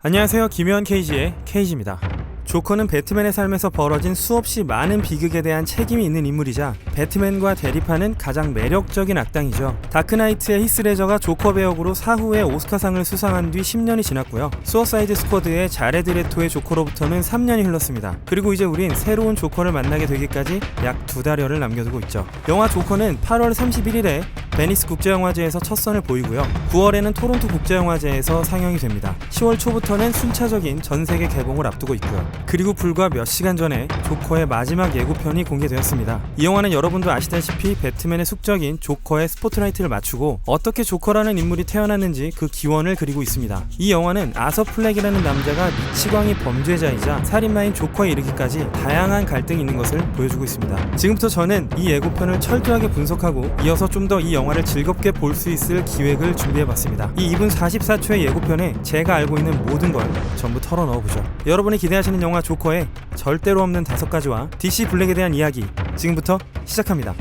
안녕하세요. 김요한 KG의 KG입니다. 조커는 배트맨의 삶에서 벌어진 수없이 많은 비극에 대한 책임이 있는 인물이자 배트맨과 대립하는 가장 매력적인 악당이죠. 다크나이트의 히스레저가 조커 배역으로 사후에 오스카상을 수상한 뒤 10년이 지났고요. 수어사이드 스쿼드의 자레드 레토의 조커로부터는 3년이 흘렀습니다. 그리고 이제 우린 새로운 조커를 만나게 되기까지 약 2달여를 남겨두고 있죠. 영화 조커는 8월 31일에 베니스 국제영화제에서 첫 선을 보이고요. 9월에는 토론토 국제영화제에서 상영이 됩니다. 10월 초부터는 순차적인 전세계 개봉을 앞두고 있고요. 그리고 불과 몇 시간 전에 조커의 마지막 예고편이 공개되었습니다. 이 영화는 여러분도 아시다시피 배트맨의 숙적인 조커의 스포트라이트를 맞추고 어떻게 조커라는 인물이 태어났는지 그 기원을 그리고 있습니다. 이 영화는 아서 플렉이라는 남자가 미치광이 범죄자이자 살인마인 조커에 이르기까지 다양한 갈등이 있는 것을 보여주고 있습니다. 지금부터 저는 이 예고편을 철저하게 분석하고 이어서 좀 더 이 영화를 즐겁게 볼 수 있을 기획을 준비해봤습니다. 이 2분 44초의 예고편에 제가 알고 있는 모든 걸 전부 털어넣어보죠. 여러분이 기대하시는 영화 조커의 절대로 없는 5가지와 DC 블랙에 대한 이야기 지금부터 시작합니다.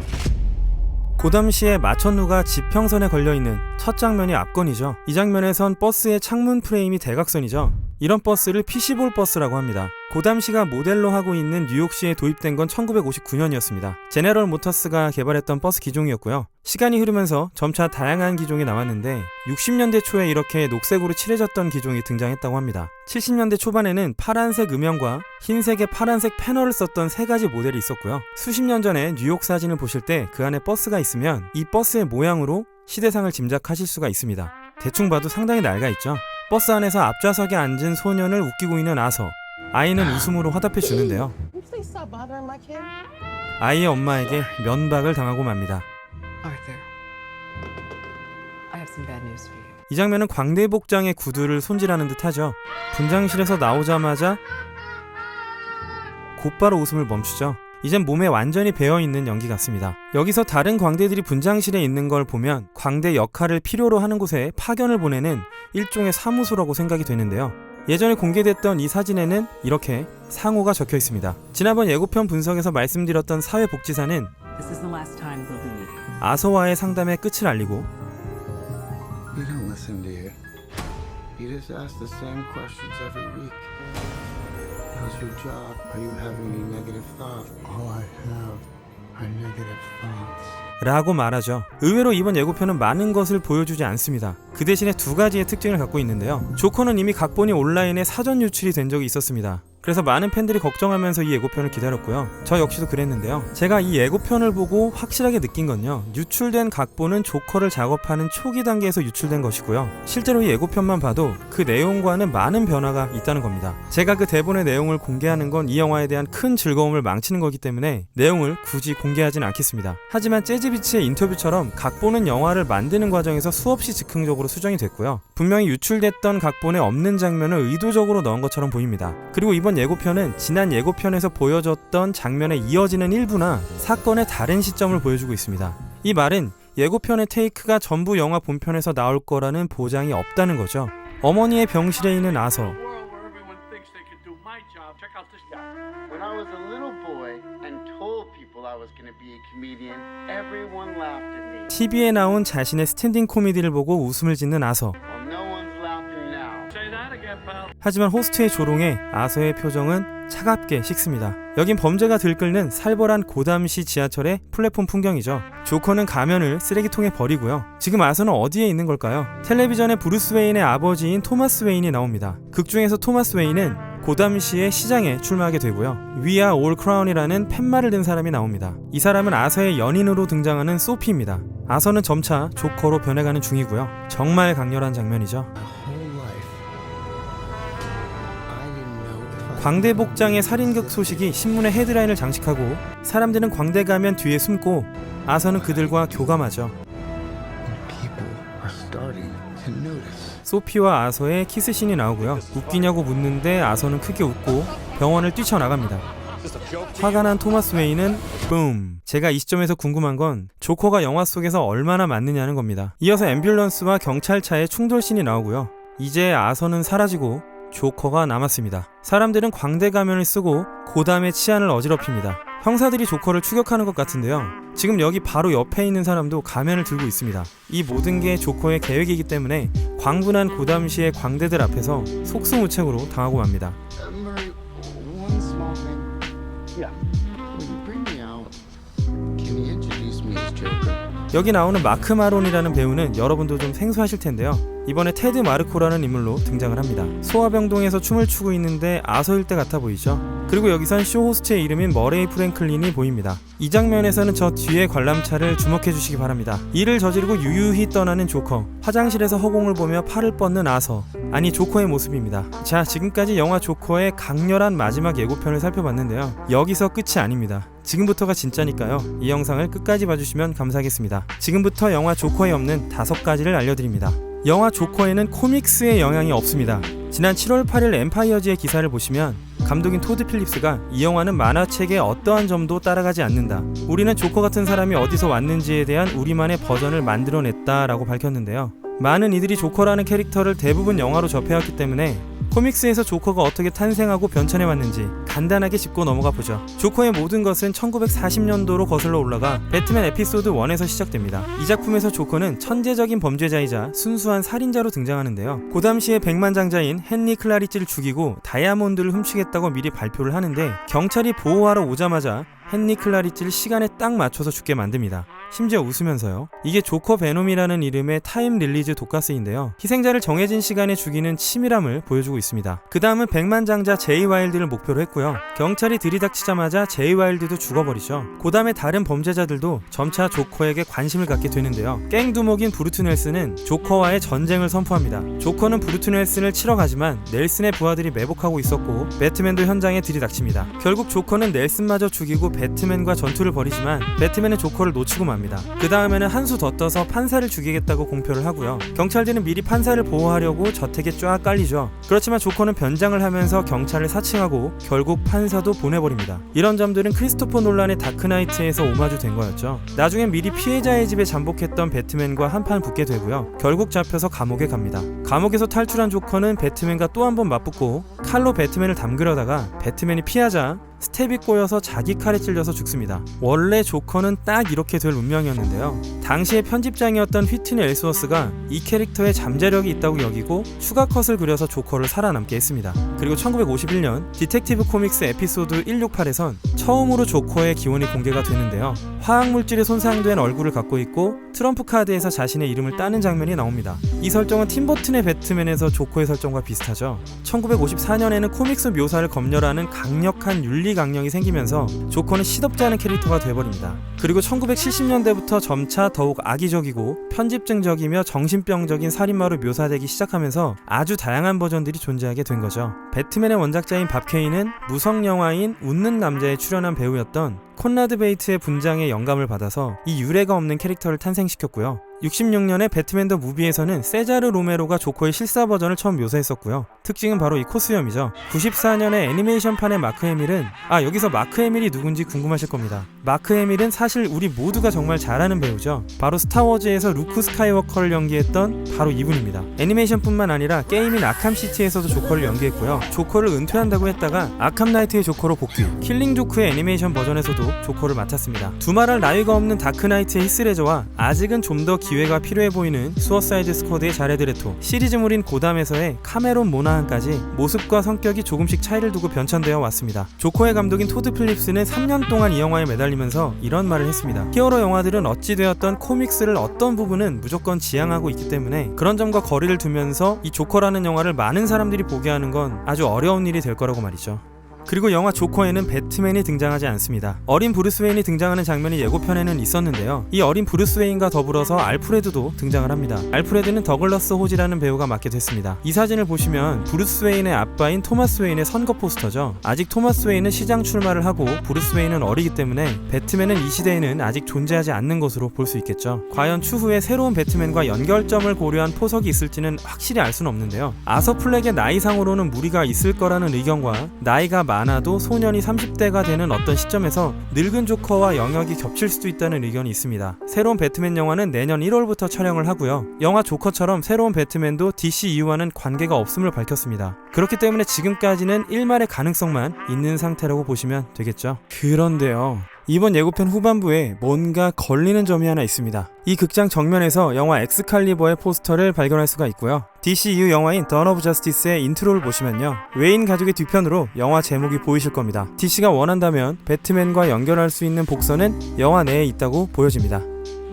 고담시의 마천루가 지평선에 걸려있는 첫 장면이 앞건이죠. 이 장면에선 버스의 창문 프레임이 대각선이죠. 이런 버스를 피시볼 버스라고 합니다. 고담시가 모델로 하고 있는 뉴욕시에 도입된 건 1959년이었습니다. 제네럴 모터스가 개발했던 버스 기종이었고요. 시간이 흐르면서 점차 다양한 기종이 나왔는데 60년대 초에 이렇게 녹색으로 칠해졌던 기종이 등장했다고 합니다. 70년대 초반에는 파란색 음영과 흰색의 파란색 패널을 썼던 3가지 모델이 있었고요. 수십 년 전에 뉴욕 사진을 보실 때 그 안에 버스가 있으면 이 버스의 모양으로 시대상을 짐작하실 수가 있습니다. 대충 봐도 상당히 낡아있죠. 버스 안에서 앞좌석에 앉은 소년을 웃기고 있는 아이는 웃음으로 화답해 주는데요. 아이의 엄마에게 면박을 당하고 맙니다. 이 장면은 광대복장의 구두를 손질하는 듯 하죠. 분장실에서 나오자마자 곧바로 웃음을 멈추죠. 이젠 몸에 완전히 배어있는 연기 같습니다. 여기서 다른 광대들이 분장실에 있는 걸 보면 광대 역할을 필요로 하는 곳에 파견을 보내는 일종의 사무소라고 생각이 되는데요. 예전에 공개됐던 이 사진에는 이렇게 상호가 적혀 있습니다. 지난번 예고편 분석에서 말씀드렸던 사회복지사는 아서와의 상담의 끝을 알리고 You don't listen, do you? You just ask the same questions every week. How's your job? Are you having any negative thoughts? All I have are negative thoughts. 라고 말하죠. 의외로 이번 예고편은 많은 것을 보여주지 않습니다. 그 대신에 2가지의 특징을 갖고 있는데요. 조커는 이미 각본이 온라인에 사전 유출이 된 적이 있었습니다. 그래서 많은 팬들이 걱정하면서 이 예고편을 기다렸고요. 저 역시도 그랬는데요. 제가 이 예고편을 보고 확실하게 느낀 건요. 유출된 각본은 조커를 작업하는 초기 단계에서 유출된 것이고요. 실제로 이 예고편만 봐도 그 내용과는 많은 변화가 있다는 겁니다. 제가 그 대본의 내용을 공개하는 건 이 영화에 대한 큰 즐거움을 망치는 거기 때문에 내용을 굳이 공개하진 않겠습니다. 하지만 재즈비치의 인터뷰처럼 각본은 영화를 만드는 과정에서 수없이 즉흥적으로 수정이 됐고요. 분명히 유출됐던 각본에 없는 장면을 의도적으로 넣은 것처럼 보입니다. 그리고 이번 예고편은 지난 예고편에서 보여줬던 장면에 이어지는 일부나 사건의 다른 시점을 보여주고 있습니다. 이 말은 예고편의 테이크가 전부 영화 본편에서 나올 거라는 보장이 없다는 거죠. 어머니의 병실에 있는 아서, When I was a little boy and told people I was going to be a comedian, everyone laughed at me. TV에 나온 자신의 스탠딩 코미디를 보고 웃음을 짓는 아서. Well, no one's laughing now. Say that again, pal. 하지만 호스트의 조롱에 아서의 표정은 차갑게 식습니다. 여긴 범죄가 들끓는 살벌한 고담시 지하철의 플랫폼 풍경이죠. 조커는 가면을 쓰레기통에 버리고요. 지금 아서는 어디에 있는 걸까요? 텔레비전에 브루스 웨인의 아버지인 토마스 웨인이 나옵니다. 극 중에서 토마스 웨인은 고담시의 시장에 출마하게 되고요. We are all crown이라는 팻말을 든 사람이 나옵니다. 이 사람은 아서의 연인으로 등장하는 소피입니다. 아서는 점차 조커로 변해가는 중이고요. 정말 강렬한 장면이죠. My whole life, I didn't know if I 광대복장의 살인극 소식이 신문의 헤드라인을 장식하고 사람들은 광대 가면 뒤에 숨고 아서는 그들과 교감하죠. people are starting to notice. 소피와 아서의 키스신이 나오고요. 웃기냐고 묻는데 아서는 크게 웃고 병원을 뛰쳐나갑니다. 화가 난 토마스 웨인은 붐! 제가 이 시점에서 궁금한 건 조커가 영화 속에서 얼마나 맞느냐는 겁니다. 이어서 앰뷸런스와 경찰차의 충돌신이 나오고요. 이제 아서는 사라지고 조커가 남았습니다. 사람들은 광대 가면을 쓰고 고담의 치안을 어지럽힙니다. 형사들이 조커를 추격하는 것 같은데요. 지금 여기 바로 옆에 있는 사람도 가면을 들고 있습니다. 이 모든 게 조커의 계획이기 때문에 광분한 고담시의 광대들 앞에서 속수무책으로 당하고 맙니다. Murray, one small thing. Yeah. When you bring me out, can you introduce me as Joker? 여기 나오는 마크 마론이라는 배우는 여러분도 좀 생소하실 텐데요. 이번에 테드 마르코라는 인물로 등장을 합니다. 소화병동에서 춤을 추고 있는데 아서일 때 같아 보이죠? 그리고 여기선 쇼 호스트의 이름인 머레이 프랭클린이 보입니다. 이 장면에서는 저 뒤에 관람차를 주목해 주시기 바랍니다. 일을 저지르고 유유히 떠나는 조커, 화장실에서 허공을 보며 팔을 뻗는 아서, 아니 조커의 모습입니다. 자, 지금까지 영화 조커의 강렬한 마지막 예고편을 살펴봤는데요. 여기서 끝이 아닙니다. 지금부터가 진짜니까요. 이 영상을 끝까지 봐주시면 감사하겠습니다. 지금부터 영화 조커에 없는 5가지를 알려드립니다. 영화 조커에는 코믹스의 영향이 없습니다. 지난 7월 8일 엠파이어즈의 기사를 보시면 감독인 토드 필립스가 이 영화는 만화책의 어떠한 점도 따라가지 않는다. 우리는 조커 같은 사람이 어디서 왔는지에 대한 우리만의 버전을 만들어냈다라고 밝혔는데요. 많은 이들이 조커라는 캐릭터를 대부분 영화로 접해왔기 때문에 코믹스에서 조커가 어떻게 탄생하고 변천해왔는지 간단하게 짚고 넘어가 보죠. 조커의 모든 것은 1940년도로 거슬러 올라가 배트맨 에피소드 1에서 시작됩니다. 이 작품에서 조커는 천재적인 범죄자이자 순수한 살인자로 등장하는데요. 그 당시에 백만장자인 헨리 클라리치를 죽이고 다이아몬드를 훔치겠다고 미리 발표를 하는데 경찰이 보호하러 오자마자 헨리 클라리치를 시간에 딱 맞춰서 죽게 만듭니다. 심지어 웃으면서요. 이게 조커 베놈이라는 이름의 타임 릴리즈 독가스인데요. 희생자를 정해진 시간에 죽이는 치밀함을 보여주고 있습니다. 그 다음은 백만장자 제이 와일드를 목표로 했고요. 경찰이 들이닥치자마자 제이 와일드도 죽어버리죠. 그 다음에 다른 범죄자들도 점차 조커에게 관심을 갖게 되는데요. 깽두목인 브루트 넬슨은 조커와의 전쟁을 선포합니다. 조커는 브루트 넬슨을 치러 가지만 넬슨의 부하들이 매복하고 있었고 배트맨도 현장에 들이닥칩니다. 결국 조커는 넬슨마저 죽이고 배트맨과 전투를 벌이지만 배트맨은 조커를 놓치고 맙니다. 그 다음에는 한 수 더 떠서 판사를 죽이겠다고 공표를 하고요. 경찰들은 미리 판사를 보호하려고 저택에 쫙 깔리죠. 그렇지만 조커는 변장을 하면서 경찰을 사칭하고 결국 판사도 보내버립니다. 이런 점들은 크리스토퍼 놀란의 다크나이트에서 오마주 된 거였죠. 나중엔 미리 피해자의 집에 잠복했던 배트맨과 한판 붙게 되고요. 결국 잡혀서 감옥에 갑니다. 감옥에서 탈출한 조커는 배트맨과 또 한 번 맞붙고 칼로 배트맨을 담그려다가 배트맨이 피하자 스텝이 꼬여서 자기 칼에 찔려서 죽습니다. 원래 조커는 딱 이렇게 될 운명이었는데요. 당시의 편집장이었던 휘트니 엘스워스가 이 캐릭터에 잠재력이 있다고 여기고 추가 컷을 그려서 조커를 살아남게 했습니다. 그리고 1951년 디텍티브 코믹스 에피소드 168에선 처음으로 조커의 기원이 공개가 되는데요. 화학물질에 손상된 얼굴을 갖고 있고 트럼프 카드에서 자신의 이름을 따는 장면이 나옵니다. 이 설정은 팀버튼의 배트맨에서 조커의 설정과 비슷하죠. 1954년에는 코믹스 묘사를 검열하는 강력한 윤리 강령이 생기면서 조커는 시덥지 않은 캐릭터가 돼버립니다. 그리고 1970년대부터 점차 더욱 악의적이고 편집증적이며 정신병적인 살인마로 묘사되기 시작하면서 아주 다양한 버전들이 존재하게 된 거죠. 배트맨의 원작자인 밥 케인은 무성 영화인 웃는 남자에 출연한 배우였던 콘라드 베이트의 분장에 영감을 받아서 이 유례가 없는 캐릭터를 탄생시켰고요. 66년에 배트맨 더 무비에서는 세자르 로메로가 조커의 실사 버전을 처음 묘사했었고요. 특징은 바로 이 코스염이죠. 94년에 애니메이션판의 마크 해밀은 여기서 마크 해밀이 누군지 궁금하실 겁니다. 마크 해밀은 사실 우리 모두가 정말 잘 아는 배우죠. 바로 스타워즈에서 루크 스카이워커를 연기했던 바로 이분입니다. 애니메이션뿐만 아니라 게임인 아캄시티에서도 조커를 연기했고요. 조커를 은퇴한다고 했다가 아캄 나이트의 조커로 복귀, 킬링 조크의 애니메이션 버전에서도 조커를 맡았습니다. 두말할 나위가 없는 다크나이트의 히스레저와 아직은 좀 더 기회가 필요해 보이는 수어사이드 스쿼드의 자레드 레토, 시리즈물인 고담에서의 카메론 모나한까지 모습과 성격이 조금씩 차이를 두고 변천되어 왔습니다. 조커의 감독인 토드 필립스는 3년 동안 이 영화에 매달리면서 이런 말을 했습니다. 히어로 영화들은 어찌되었던 코믹스를 어떤 부분은 무조건 지향하고 있기 때문에 그런 점과 거리를 두면서 이 조커라는 영화를 많은 사람들이 보게 하는 건 아주 어려운 일이 될 거라고 말이죠. 그리고 영화 조커에는 배트맨이 등장하지 않습니다. 어린 브루스 웨인이 등장하는 장면이 예고편에는 있었는데요. 이 어린 브루스 웨인과 더불어서 알프레드도 등장을 합니다. 알프레드는 더글러스 호지라는 배우가 맡게 됐습니다. 이 사진을 보시면 브루스 웨인의 아빠인 토마스 웨인의 선거 포스터죠. 아직 토마스 웨인은 시장 출마를 하고 브루스 웨인은 어리기 때문에 배트맨은 이 시대에는 아직 존재하지 않는 것으로 볼 수 있겠죠. 과연 추후에 새로운 배트맨과 연결점을 고려한 포석이 있을지는 확실히 알 수는 없는데요. 아서 플렉의 나이상으로는 무리가 있을 거라는 의견과 나이가 많아도 소년이 30대가 되는 어떤 시점에서 늙은 조커와 영역이 겹칠 수도 있다는 의견이 있습니다. 새로운 배트맨 영화는 내년 1월부터 촬영을 하고요. 영화 조커처럼 새로운 배트맨도 DC 이후와는 관계가 없음을 밝혔습니다. 그렇기 때문에 지금까지는 일말의 가능성만 있는 상태라고 보시면 되겠죠. 그런데요. 이번 예고편 후반부에 뭔가 걸리는 점이 하나 있습니다. 이 극장 정면에서 영화 엑스칼리버의 포스터를 발견할 수가 있고요. DCU 영화인 던 오브 저스티스의 인트로를 보시면요, 웨인 가족의 뒤편으로 영화 제목이 보이실 겁니다. DC가 원한다면 배트맨과 연결할 수 있는 복선은 영화 내에 있다고 보여집니다.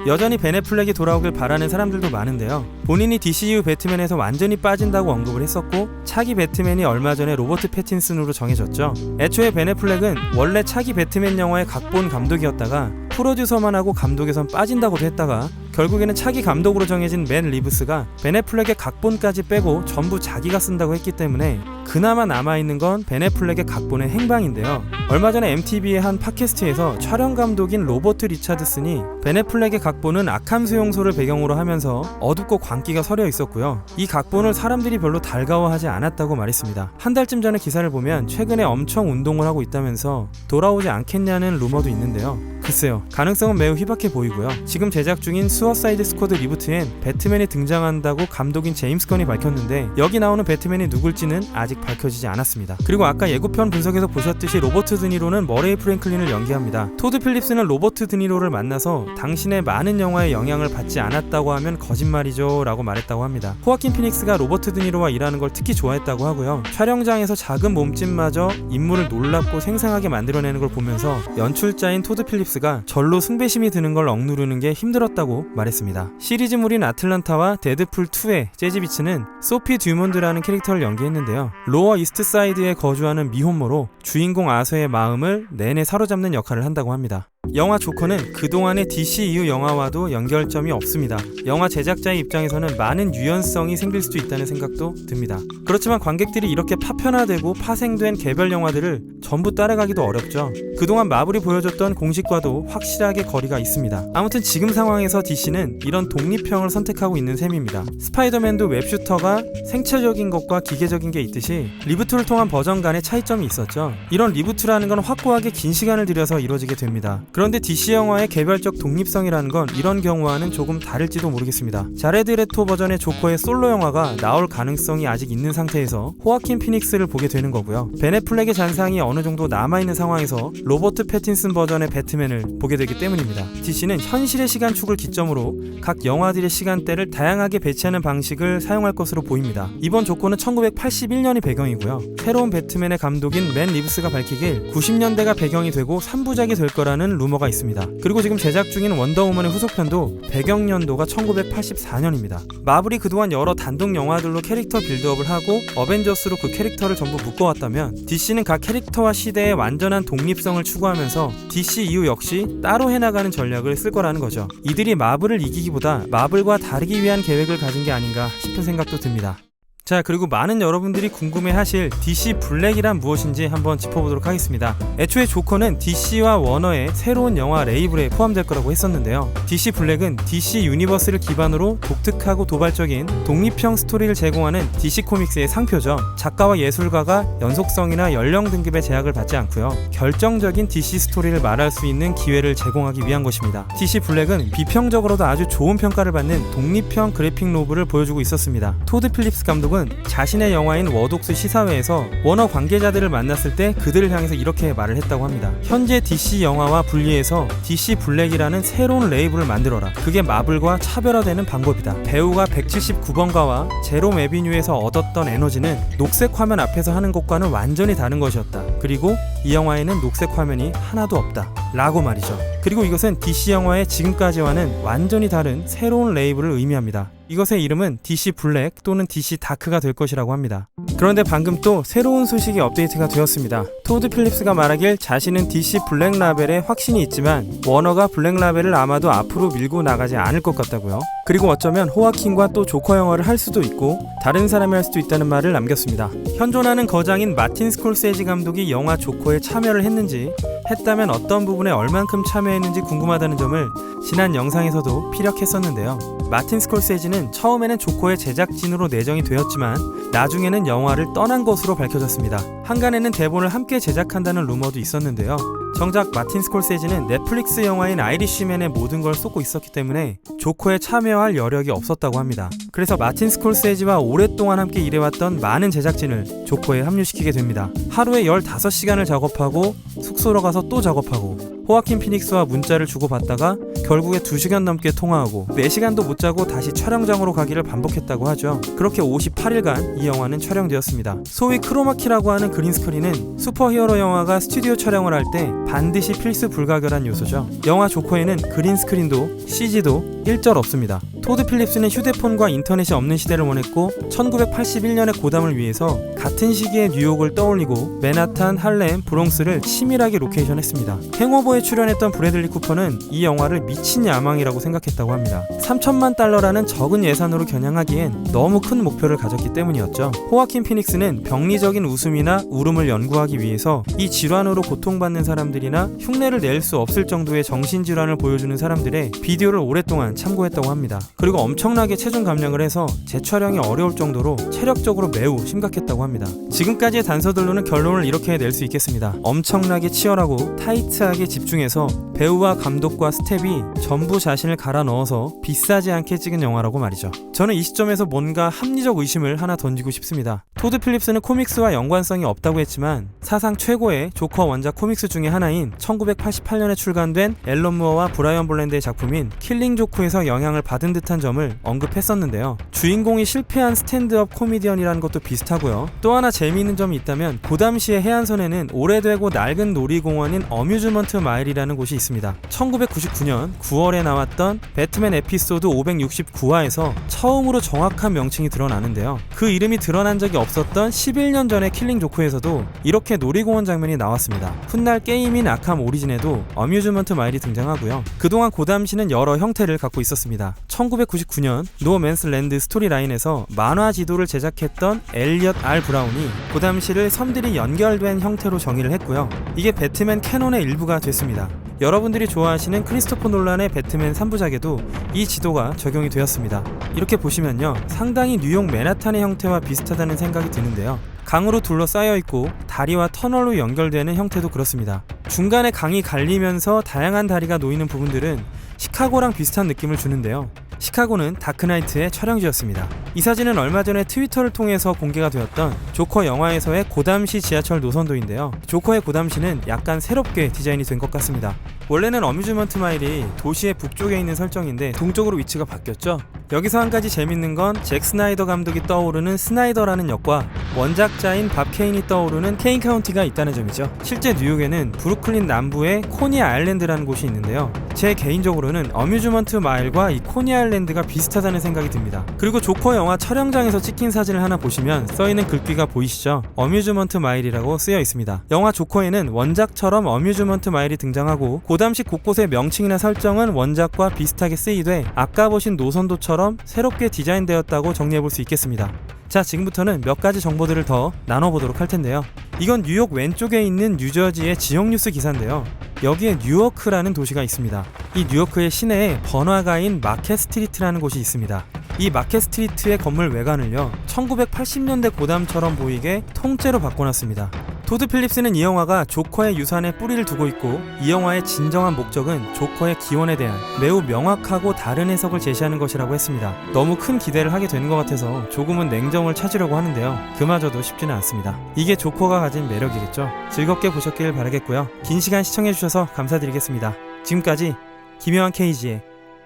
여전히 벤 애플렉이 돌아오길 바라는 사람들도 많은데요, 본인이 DCU 배트맨에서 완전히 빠진다고 언급을 했었고, 차기 배트맨이 얼마 전에 로버트 패틴슨으로 정해졌죠. 애초에 벤 애플렉은 원래 차기 배트맨 영화의 각본 감독이었다가 프로듀서만 하고 감독에선 빠진다고도 했다가 결국에는 차기 감독으로 정해진 맨 리브스가 벤 애플렉의 각본까지 빼고 전부 자기가 쓴다고 했기 때문에 그나마 남아있는 건 벤 애플렉의 각본의 행방인데요, 얼마 전에 MTV의 한 팟캐스트에서 촬영 감독인 로버트 리차드슨이 벤 애플렉의 각본은 아캄 수용소를 배경으로 하면서 어둡고 광기가 서려 있었고요, 이 각본을 사람들이 별로 달가워하지 않았다고 말했습니다. 한 달쯤 전에 기사를 보면 최근에 엄청 운동을 하고 있다면서 돌아오지 않겠냐는 루머도 있는데요, 글쎄요, 가능성은 매우 희박해 보이고요. 지금 제작 중인 수어사이드 스쿼드 리부트엔 배트맨이 등장한다고 감독인 제임스 건이 밝혔는데 여기 나오는 배트맨이 누굴지는 아직 밝혀지지 않았습니다. 그리고 아까 예고편 분석에서 보셨듯이 로버트 드니로는 머레이 프랭클린을 연기합니다. 토드 필립스는 로버트 드니로를 만나서 당신의 많은 영화에 영향을 받지 않았다고 하면 거짓말이죠 라고 말했다고 합니다. 호아킨 피닉스가 로버트 드니로와 일하는 걸 특히 좋아했다고 하고요, 촬영장에서 작은 몸짓마저 인물을 놀랍고 생생하게 만들어내는 걸 보면서 연출자인 토드 필립스가 절로 숭배심이 드는 걸 억누르는 게 힘들었다고 말했습니다. 시리즈물인 아틀란타와 데드풀2의 재즈 비츠는 소피 듀몬드라는 캐릭터를 연기했는데요, 로어 이스트사이드에 거주하는 미혼모로 주인공 아서의 마음을 내내 사로잡는 역할을 한다고 합니다. 영화 조커는 그동안의 DCU 영화와도 연결점이 없습니다. 영화 제작자의 입장에서는 많은 유연성이 생길 수도 있다는 생각도 듭니다. 그렇지만 관객들이 이렇게 파편화되고 파생된 개별 영화들을 전부 따라가기도 어렵죠. 그동안 마블이 보여줬던 공식과도 확실하게 거리가 있습니다. 아무튼 지금 상황에서 DC는 이런 독립형을 선택하고 있는 셈입니다. 스파이더맨도 웹슈터가 생체적인 것과 기계적인 게 있듯이 리부트를 통한 버전 간의 차이점이 있었죠. 이런 리부트라는 건 확고하게 긴 시간을 들여서 이루어지게 됩니다. 그런데 DC 영화의 개별적 독립성이라는 건 이런 경우와는 조금 다를지도 모르겠습니다. 자레드 레토 버전의 조커의 솔로 영화가 나올 가능성이 아직 있는 상태에서 호아킨 피닉스를 보게 되는 거고요, 벤 애플렉의 잔상이 어느 정도 남아있는 상황에서 로버트 패틴슨 버전의 배트맨을 보게 되기 때문입니다. DC는 현실의 시간축을 기점으로 각 영화들의 시간대를 다양하게 배치하는 방식을 사용할 것으로 보입니다. 이번 조커는 1981년이 배경이고요, 새로운 배트맨의 감독인 맨 리브스가 밝히길 90년대가 배경이 되고 3부작이 될 거라는 루머가 있습니다. 그리고 지금 제작 중인 원더우먼의 후속편도 배경연도가 1984년입니다. 마블이 그동안 여러 단독 영화들로 캐릭터 빌드업을 하고 어벤져스로 그 캐릭터를 전부 묶어왔다면 DC는 각 캐릭터와 시대의 완전한 독립성을 추구하면서 DCU 역시 따로 해나가는 전략을 쓸 거라는 거죠. 이들이 마블을 이기기보다 마블과 다르기 위한 계획을 가진 게 아닌가 싶은 생각도 듭니다. 자, 그리고 많은 여러분들이 궁금해하실 DC 블랙이란 무엇인지 한번 짚어보도록 하겠습니다. 애초에 조커는 DC와 워너의 새로운 영화 레이블에 포함될 거라고 했었는데요, DC 블랙은 DC 유니버스를 기반으로 독특하고 도발적인 독립형 스토리를 제공하는 DC 코믹스의 상표죠. 작가와 예술가가 연속성이나 연령 등급의 제약을 받지 않고요, 결정적인 DC 스토리를 말할 수 있는 기회를 제공하기 위한 것입니다. DC 블랙은 비평적으로도 아주 좋은 평가를 받는 독립형 그래픽 노블을 보여주고 있었습니다. 토드 필립스 감독은 자신의 영화인 워독스 시사회에서 워너 관계자들을 만났을 때 그들을 향해서 이렇게 말을 했다고 합니다. 현재 DC 영화와 분리해서 DC 블랙이라는 새로운 레이블을 만들어라. 그게 마블과 차별화되는 방법이다. 배우가 179번가와 제롬 에비뉴에서 얻었던 에너지는 녹색 화면 앞에서 하는 것과는 완전히 다른 것이었다. 그리고 이 영화에는 녹색 화면이 하나도 없다. 라고 말이죠. 그리고 이것은 DC 영화의 지금까지와는 완전히 다른 새로운 레이블을 의미합니다. 이것의 이름은 DC 블랙 또는 DC 다크가 될 것이라고 합니다. 그런데 방금 또 새로운 소식이 업데이트가 되었습니다. 토드 필립스가 말하길 자신은 DC 블랙 라벨에 확신이 있지만 워너가 블랙 라벨을 아마도 앞으로 밀고 나가지 않을 것 같다고요. 그리고 어쩌면 호아킨과 또 조커 영화를 할 수도 있고 다른 사람이 할 수도 있다는 말을 남겼습니다. 현존하는 거장인 마틴 스콜세지 감독이 영화 조커에 참여를 했는지, 했다면 어떤 부분에 얼만큼 참여했는지 궁금하다는 점을 지난 영상에서도 피력했었는데요. 마틴 스콜세지는 처음에는 조커의 제작진으로 내정이 되었지만 나중에는 영화를 떠난 것으로 밝혀졌습니다. 한간에는 대본을 함께 제작한다는 루머도 있었는데요. 정작 마틴 스콜세지는 넷플릭스 영화인 아이리쉬맨의 모든 걸 쏟고 있었기 때문에 조커에 참여할 여력이 없었다고 합니다. 그래서 마틴 스콜세지와 오랫동안 함께 일해왔던 많은 제작진을 조커에 합류시키게 됩니다. 하루에 15시간을 작업하고 숙소로 가서 또 작업하고 호아킨 피닉스와 문자를 주고받다가 결국에 2시간 넘게 통화하고 4시간도 못 자고 다시 촬영장으로 가기를 반복했다고 하죠. 그렇게 58일간 이 영화는 촬영되었습니다. 소위 크로마키라고 하는 그린스크린은 슈퍼히어로 영화가 스튜디오 촬영을 할 때 반드시 필수 불가결한 요소죠. 영화 조커에는 그린스크린도 CG도 일절 없습니다. 토드 필립스는 휴대폰과 인터넷이 없는 시대를 원했고 1981년의 고담을 위해서 같은 시기에 뉴욕을 떠올리고 맨하탄, 할렘, 브롱스를 치밀하게 로케이션했습니다. 행오버에 출연했던 브래들리 쿠퍼는 이 영화를 미친 야망이라고 생각했다고 합니다. 3천만 달러라는 적은 예산으로 겨냥하기엔 너무 큰 목표를 가졌기 때문이었죠. 호아킨 피닉스는 병리적인 웃음이나 울음을 연구하기 위해서 이 질환으로 고통받는 사람들이나 흉내를 낼 수 없을 정도의 정신질환을 보여주는 사람들의 비디오를 오랫동안 참고했다고 합니다. 그리고 엄청나게 체중 감량을 해서 재촬영이 어려울 정도로 체력적으로 매우 심각했다고 합니다. 지금까지의 단서들로는 결론을 이렇게 낼 수 있겠습니다. 엄청나게 치열하고 타이트하게 집중해서 배우와 감독과 스텝이 전부 자신을 갈아 넣어서 비싸지 않게 찍은 영화라고 말이죠. 저는 이 시점에서 뭔가 합리적 의심을 하나 던지고 싶습니다. 토드 필립스는 코믹스와 연관성이 없다고 했지만 사상 최고의 조커 원작 코믹스 중에 하나인 1988년에 출간된 앨런 무어와 브라이언 볼랜드의 작품인 킬링 조크에서 영향을 받은 듯한 점을 언급했었는데요. 주인공이 실패한 스탠드업 코미디언이라는 것도 비슷하고요. 또 하나 재미있는 점이 있다면 고담 시의 해안선에는 오래되고 낡은 놀이공원인 어뮤즈먼트 마일이라는 곳이 있습니다. 1999년 9월에 나왔던 배트맨 에피소드 569화에서 처음으로 정확한 명칭이 드러나는데요. 그 이름이 드러난 적이 없었던 11년 전의 킬링 조크에서도 이렇게 놀이공원 장면이 나왔습니다. 훗날 게임인 아캄 오리진에도 어뮤즈먼트 마일이 등장하고요. 그동안 고담시는 여러 형태를 갖고 있었습니다. 1999년 노맨스 랜드 스토리라인에서 만화 지도를 제작했던 엘리엇 R 브라운이 고담시를 섬들이 연결된 형태로 정의를 했고요. 이게 배트맨 캐논의 일부가 됐습니다. 여러분들이 좋아하시는 크리스토퍼 놀란의 배트맨 3부작에도 이 지도가 적용이 되었습니다. 이렇게 보시면요, 상당히 뉴욕 맨하탄의 형태와 비슷하다는 생각이 드는데요. 강으로 둘러싸여 있고 다리와 터널로 연결되는 형태도 그렇습니다. 중간에 강이 갈리면서 다양한 다리가 놓이는 부분들은 시카고랑 비슷한 느낌을 주는데요. 시카고는 다크나이트의 촬영지였습니다. 이 사진은 얼마 전에 트위터를 통해서 공개가 되었던 조커 영화에서의 고담시 지하철 노선도인데요. 조커의 고담시는 약간 새롭게 디자인이 된 것 같습니다. 원래는 어뮤즈먼트 마일이 도시의 북쪽에 있는 설정인데 동쪽으로 위치가 바뀌었죠. 여기서 한 가지 재밌는 건 잭 스나이더 감독이 떠오르는 스나이더라는 역과 원작자인 밥 케인이 떠오르는 케인 카운티가 있다는 점이죠. 실제 뉴욕에는 브루클린 남부의 코니 아일랜드라는 곳이 있는데요. 제 개인적으로는 어뮤즈먼트 마일과 이 코니 아일랜드가 비슷하다는 생각이 듭니다. 그리고 조커 영화 촬영장에서 찍힌 사진을 하나 보시면 써있는 글귀가 보이시죠? 어뮤즈먼트 마일이라고 쓰여 있습니다. 영화 조커에는 원작처럼 어뮤즈먼트 마일이 등장하고 고담식 곳곳의 명칭이나 설정은 원작과 비슷하게 쓰이되 아까 보신 노선도처럼 새롭게 디자인되었다고 정리해볼 수 있겠습니다. 자, 지금부터는 몇 가지 정보들을 더 나눠보도록 할 텐데요. 이건 뉴욕 왼쪽에 있는 뉴저지의 지역 뉴스 기사인데요. 여기에 뉴워크라는 도시가 있습니다. 이 뉴워크의 시내에 번화가인 마켓 스트리트라는 곳이 있습니다. 이 마켓 스트리트의 건물 외관을요, 1980년대 고담처럼 보이게 통째로 바꿔놨습니다. 토드 필립스는 이 영화가 조커의 유산에 뿌리를 두고 있고 이 영화의 진정한 목적은 조커의 기원에 대한 매우 명확하고 다른 해석을 제시하는 것이라고 했습니다. 너무 큰 기대를 하게 되는 것 같아서 조금은 냉정을 찾으려고 하는데요. 그마저도 쉽지는 않습니다. 이게 조커가 가진 매력이겠죠. 즐겁게 보셨길 바라겠고요. 긴 시간 시청해주셔서 감사드리겠습니다. 지금까지 김요한 케이지의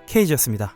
케이지였습니다.